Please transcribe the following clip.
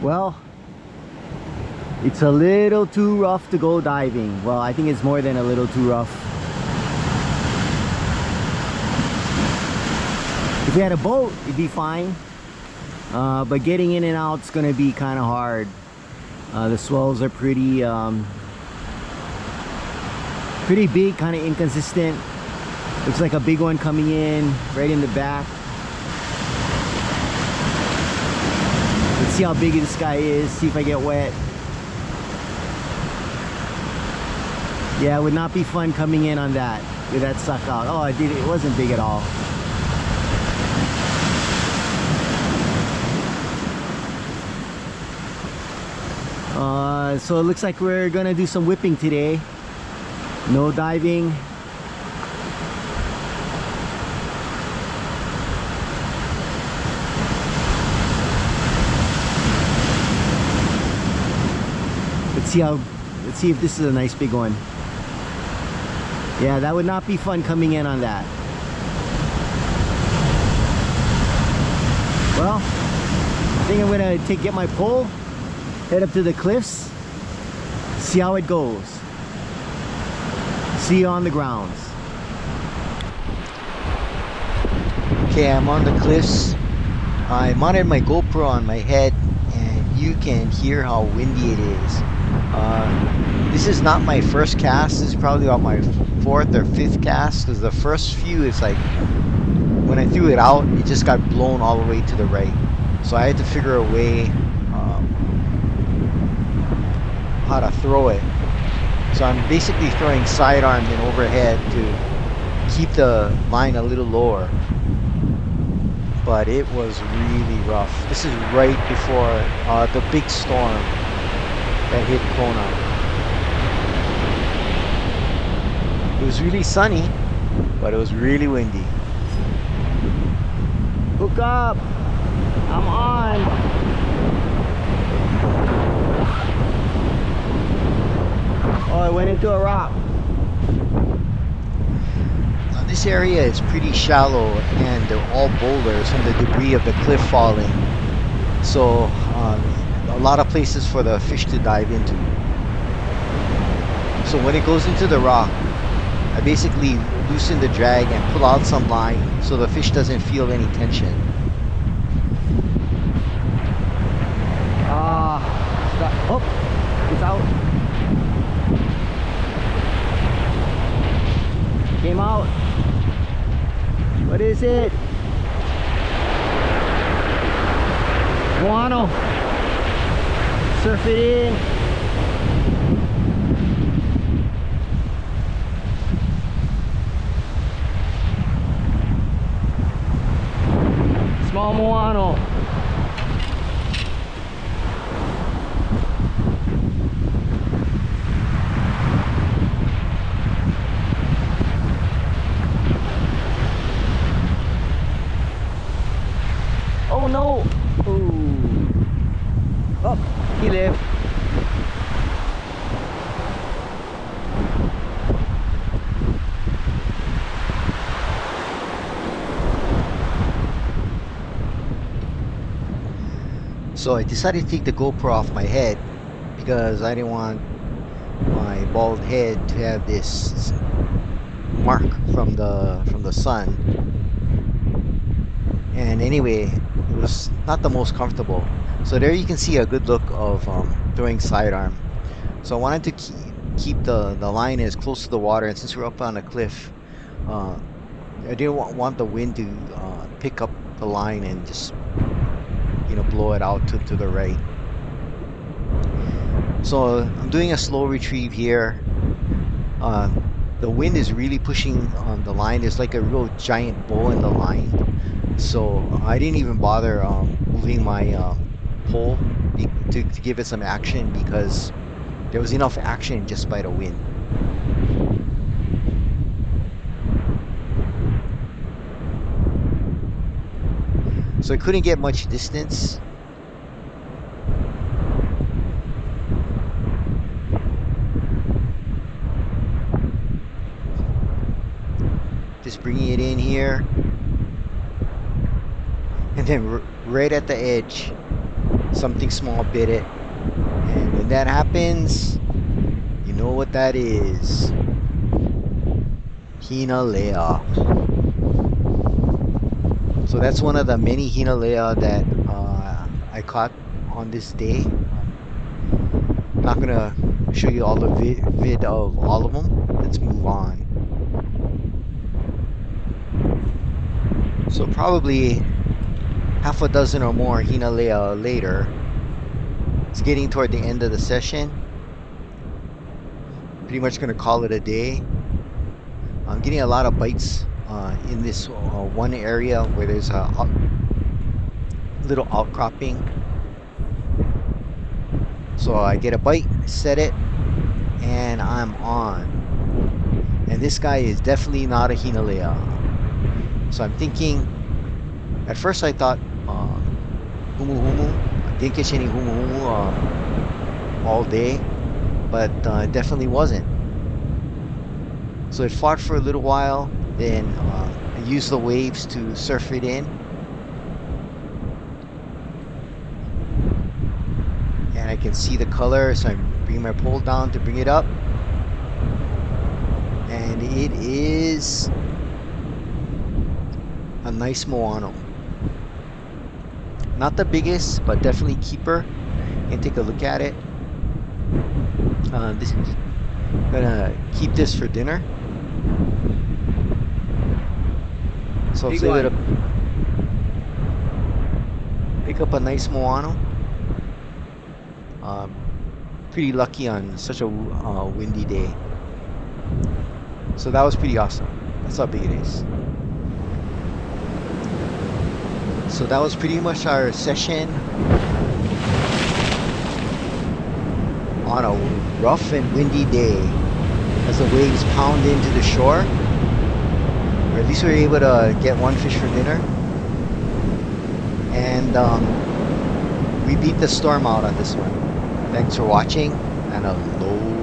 Well, it's a little too rough to go diving. Well, I think it's more than a little too rough. If we had a boat, it'd be fine. But getting in and out is gonna be kind of hard. The swells are pretty big, kind of inconsistent. Looks like a big one coming in right in the back. Let's see how big this guy is, see if I get wet. Yeah, it would not be fun coming in on that with that suck out. Oh, it wasn't big at all. So it looks like we're gonna do some whipping today. No diving. Let's see if this is a nice big one. Yeah, that would not be fun coming in on that. Well, I think I'm gonna get my pole, head up to the cliffs, see how it goes. See you on the grounds. Okay, I'm on the cliffs. I mounted my GoPro on my head and you can hear how windy it is. This is not my first cast. This is probably about my fourth or fifth cast, because the first few, it's like when I threw it out, it just got blown all the way to the right. So I had to figure a way how to throw it. So I'm basically throwing sidearm and overhead to keep the line a little lower. But it was really rough. This is right before the big storm that hit Kona. It was really sunny, but it was really windy. Hook up! I'm on! Oh, I went into a rock. Now, this area is pretty shallow and they're all boulders from the debris of the cliff falling. So, a lot of places for the fish to dive into. So when it goes into the rock, I basically loosen the drag and pull out some line so the fish doesn't feel any tension. Oh, it's out. Came out. What is it? Guano. Surf it in. Small Moano. Oh no! Ooh. Oh, he lived. So I decided to take the GoPro off my head because I didn't want my bald head to have this mark from the sun. And anyway, it was not the most comfortable. So there you can see a good look of throwing sidearm. So I wanted to keep the line as close to the water, and since we're up on a cliff, I didn't want the wind to pick up the line and just blow it out to the right. So I'm doing a slow retrieve here. The wind is really pushing on the line. There's like a real giant bow in the line. So I didn't even bother moving my pole to give it some action, because there was enough action just by the wind. So I couldn't get much distance. Just bringing it in here. And then right at the edge, something small bit it. And when that happens, you know what that is. Hinalea. So that's one of the many Hinalea that I caught on this day. I'm not gonna show you all the vid of all of them. Let's move on. So probably half a dozen or more Hinalea later. It's getting toward the end of the session. Pretty much gonna call it a day. I'm getting a lot of bites in this one area where there's a little outcropping. So I get a bite, set it, and I'm on. And this guy is definitely not a Hinalea. So I'm thinking, at first I thought Humu Humu. I didn't catch any Humu Humu all day, but it definitely wasn't. So it fought for a little while, then I used the waves to surf it in. And I can see the color, so I'm bringing my pole down to bring it up. And it is a nice Moano. Not the biggest, but definitely keeper. You can take a look at it. I'm gonna keep this for dinner. So it's able to pick up a nice Moano. Pretty lucky on such a windy day. So that was pretty awesome. That's how big it is. So that was pretty much our session on a rough and windy day as the waves pound into the shore. Or at least we were able to get one fish for dinner. And we beat the storm out on this one. Thanks for watching, and aloha.